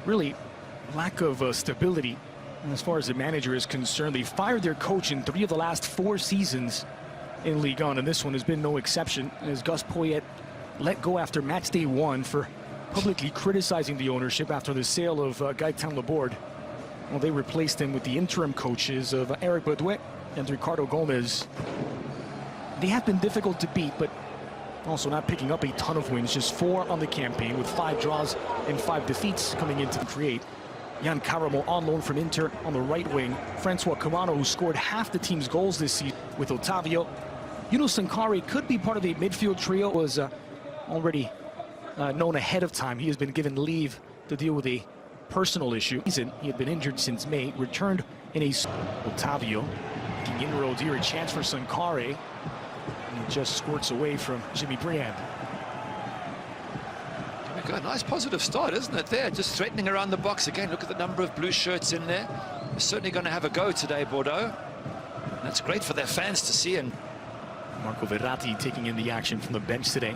really lack of stability. And as far as the manager is concerned, they fired their coach in 3 of the last 4 seasons in Ligue 1, and this one has been no exception, as Gus Poyet let go after match day 1 for publicly criticizing the ownership after the sale of Gaëtan Laborde. Well, they replaced him with the interim coaches of Eric Baudouet and Ricardo Gomez. They have been difficult to beat, but also not picking up a ton of wins, just 4 on the campaign, with 5 draws and 5 defeats coming into the create. Jan Karamo on loan from Inter on the right wing. Francois Camano, who scored half the team's goals this season with Otavio. Yunus Sankari could be part of the midfield trio, was already known ahead of time. He has been given leave to deal with a personal issue. He had been injured since May, returned in a... Otavio making inroads here, a chance for Sankari. And he just squirts away from Jimmy Briand. Got a nice positive start, isn't it, there? Just threatening around the box again. Look at the number of blue shirts in there. They're certainly going to have a go today, Bordeaux. That's great for their fans to see. And Marco Verratti taking in the action from the bench today.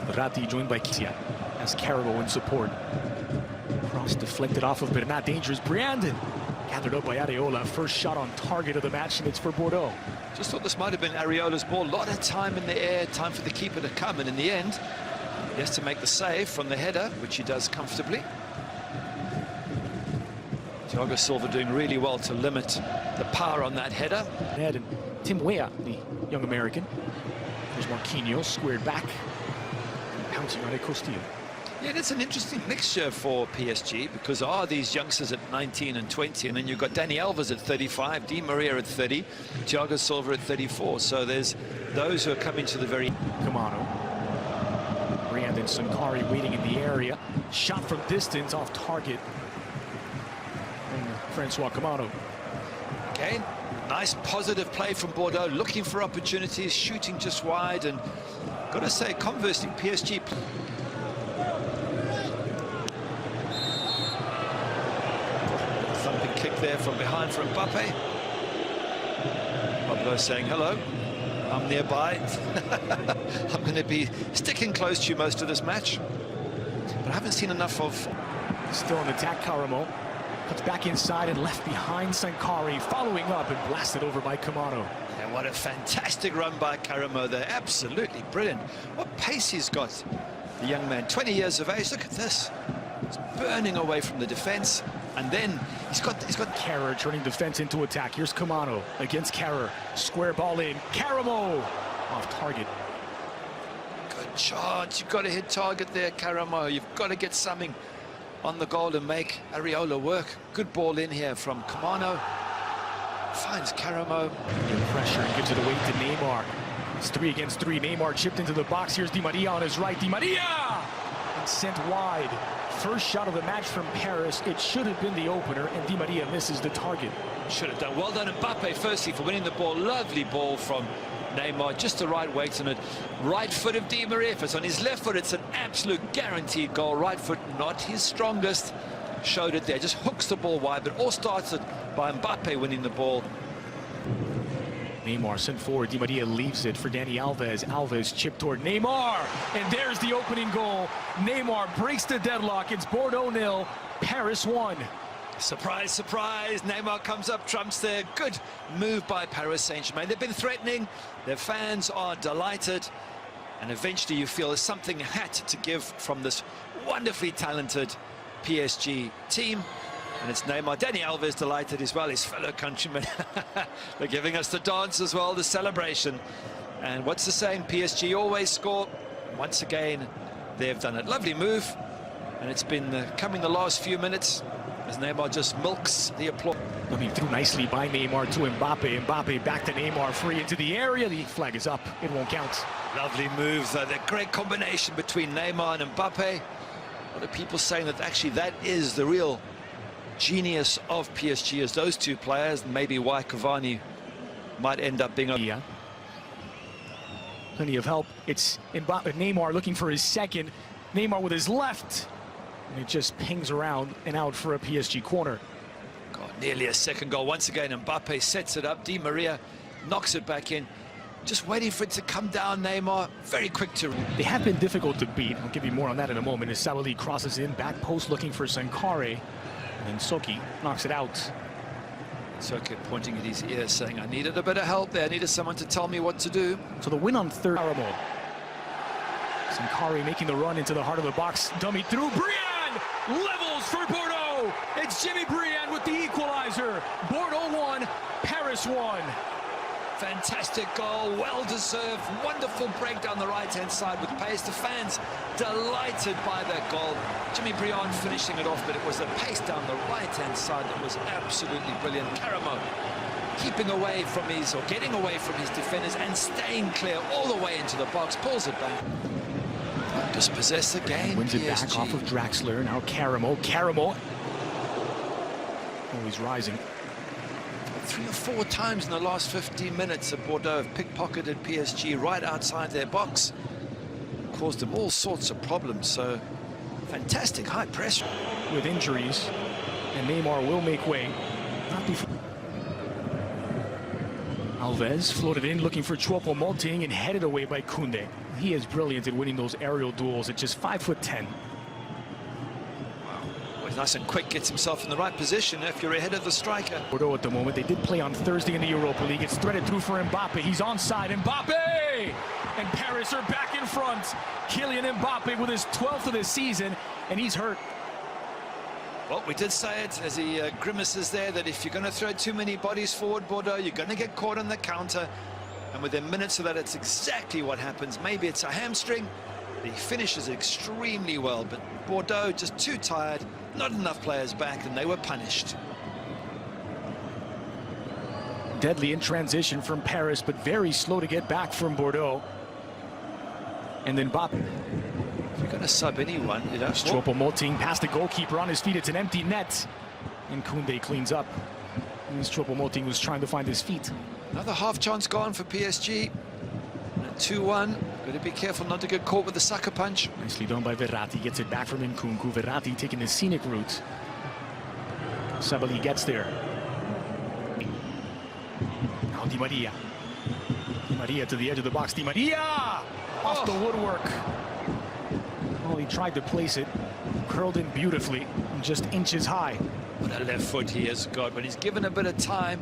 Verratti joined by Kisia as Carabo in support. Cross deflected off of Bernat. Dangerous. Brandon gathered up by Areola. First shot on target of the match, and it's for Bordeaux. Just thought this might have been Areola's ball. A lot of time in the air, time for the keeper to come, and in the end, he has to make the save from the header, which he does comfortably. Thiago Silva doing really well to limit the power on that header. And Tim Weah, the young American. There's Marquinhos, squared back, and pouncing on a Costillo. Yeah, it's an interesting mixture for PSG, because there are these youngsters at 19 and 20, and then you've got Dani Alves at 35, Di Maria at 30, Thiago Silva at 34. So there's those who are coming to the very... Camano. Brandon Sankari waiting in the area. Shot from distance off target. And Francois Camano. Okay, nice positive play from Bordeaux, looking for opportunities, shooting just wide, and got to say, conversely, PSG. Thumping kick there from behind from Mbappe. Pablo saying hello. I'm nearby. I'm going to be sticking close to you most of this match. But I haven't seen enough of... Still on attack, Karamo. Cuts back inside and left behind Sankari. Following up and blasted over by Camano. And what a fantastic run by Karamo there. Absolutely brilliant. What pace he's got, the young man. 20 years of age. Look at this. He's burning away from the defense. And then he's got Kerrer turning defense into attack. Here's Camano against Kerrer. Square ball in. Karamo off target. Good chance. You've got to hit target there, Karamo. You've got to get something on the goal and make Areola work. Good ball in here from Camano. Finds Karamo. Good pressure and gives it away to Neymar. It's 3 against 3. Neymar chipped into the box. Here's Di Maria on his right. Di Maria! And sent wide. First shot of the match from Paris. It should have been the opener, and Di Maria misses the target. Should have done. Well done, Mbappe, firstly, for winning the ball. Lovely ball from Neymar, just the right weight on it. Right foot of Di Maria. If it's on his left foot, it's an absolute guaranteed goal. Right foot, not his strongest. Showed it there. Just hooks the ball wide, but all started by Mbappe winning the ball. Neymar sent forward. Di Maria leaves it for Dani Alves. Alves chip toward Neymar. And there's the opening goal. Neymar breaks the deadlock. It's Bordeaux 0, Paris 1. Surprise, surprise. Neymar comes up, trumps there. Good move by Paris Saint-Germain. They've been threatening. Their fans are delighted. And eventually you feel there's something had to give from this wonderfully talented PSG team. And it's Neymar. Dani Alves delighted as well, his fellow countrymen. They're giving us the dance as well, the celebration. And what's the saying? PSG always score. Once again, they've done it. Lovely move. And it's been coming the last few minutes as Neymar just milks the applause. I mean, through nicely by Neymar to Mbappe. Mbappe back to Neymar, free into the area. The flag is up. It won't count. Lovely moves. The great combination between Neymar and Mbappe. A lot of people saying that actually that is the real genius of PSG, as those two players, and maybe why Cavani might end up being a... Plenty of help. It's Mbappe, Neymar looking for his second. Neymar with his left. And it just pings around and out for a PSG corner. God, nearly a second goal. Once again, Mbappe sets it up. Di Maria knocks it back in. Just waiting for it to come down, Neymar. Very quick to... They have been difficult to beat. I'll give you more on that in a moment as Sabali crosses in, back post looking for Sankare. And Soki knocks it out. Soki pointing at his ear saying, I needed a bit of help there. I needed someone to tell me what to do. So the win on third. Sankare making the run into the heart of the box. Dummy through. Briand levels for Bordeaux. It's Jimmy Briand with the equalizer. Bordeaux 1, Paris 1. Fantastic goal, well-deserved, wonderful break down the right-hand side with pace. The fans delighted by that goal. Jimmy Briand finishing it off, but it was the pace down the right-hand side that was absolutely brilliant. Caramo keeping away from his, or getting away from his defenders and staying clear all the way into the box, pulls it back. Dispossess the game. Wins it back off of Draxler. Now Caramo. Oh, he's rising. 3 or 4 times in the last 15 minutes that Bordeaux have pickpocketed PSG right outside their box. Caused them all sorts of problems, so fantastic high press. With injuries, and Neymar will make way. Not before. Alves floated in looking for Choupo-Moting and headed away by Koundé. He is brilliant at winning those aerial duels at just 5'10". He's nice and quick, gets himself in the right position if you're ahead of the striker. Bordeaux at the moment, they did play on Thursday in the Europa League. It's threaded through for Mbappe. He's onside. Mbappe! And Paris are back in front. Kylian Mbappe with his 12th of the season, and he's hurt. Well, we did say it as he grimaces there, that if you're going to throw too many bodies forward, Bordeaux, you're going to get caught on the counter. And within minutes of that, it's exactly what happens. Maybe it's a hamstring. He finishes extremely well, but Bordeaux just too tired, not enough players back, and they were punished. Deadly in transition from Paris, but very slow to get back from Bordeaux. And then Mbappe. If you're going to sub anyone, you know. Choupo-Moting past the goalkeeper on his feet. It's an empty net. And Koundé cleans up. And Choupo-Moting was trying to find his feet. Another half chance gone for PSG. 2-1. Got to be careful not to get caught with the sucker punch. Nicely done by Verratti. Gets it back from Nkunku. Verratti taking the scenic route. Sabali gets there. Now Di Maria. Di Maria to the edge of the box. Di Maria! Off the woodwork. Well, he tried to place it. Curled in beautifully. And just inches high. What a left foot he has got. When he's given a bit of time.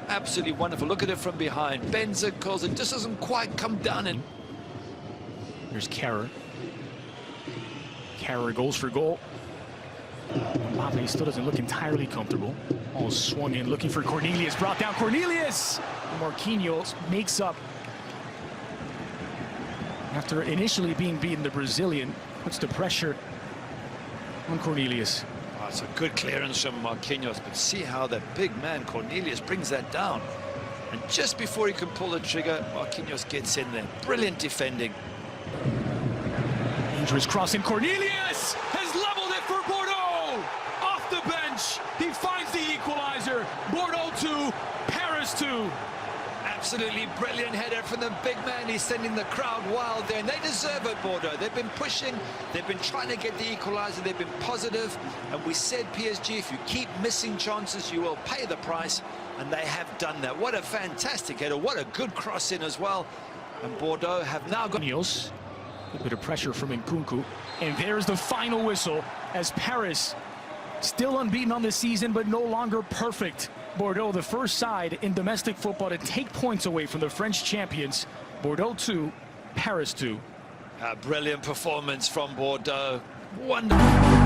Absolutely wonderful. Look at it from behind. Bends it, calls it, just doesn't quite come down. And there's Kehrer. Kehrer goes for goal. Mbappe still doesn't look entirely comfortable. All swung in, looking for Cornelius. Brought down Cornelius! Marquinhos makes up. After initially being beaten, the Brazilian puts the pressure on Cornelius. Oh, it's a good clearance from Marquinhos, but see how that big man Cornelius brings that down. And just before he can pull the trigger, Marquinhos gets in there. Brilliant defending. Dangerous crossing. Cornelius has leveled it for Bordeaux. Off the bench, he finds the equalizer. Bordeaux 2, Paris 2. Absolutely brilliant header from the big man. He's sending the crowd wild there, and they deserve it, Bordeaux. They've been pushing, they've been trying to get the equalizer, they've been positive, and we said, PSG, if you keep missing chances, you will pay the price, and they have done that. What a fantastic header, what a good cross in as well, and Bordeaux have now got... Niels, a bit of pressure from Nkunku, and there's the final whistle as Paris, still unbeaten on the season, but no longer perfect. Bordeaux, the first side in domestic football to take points away from the French champions. Bordeaux 2, Paris 2. A brilliant performance from Bordeaux. Wonderful.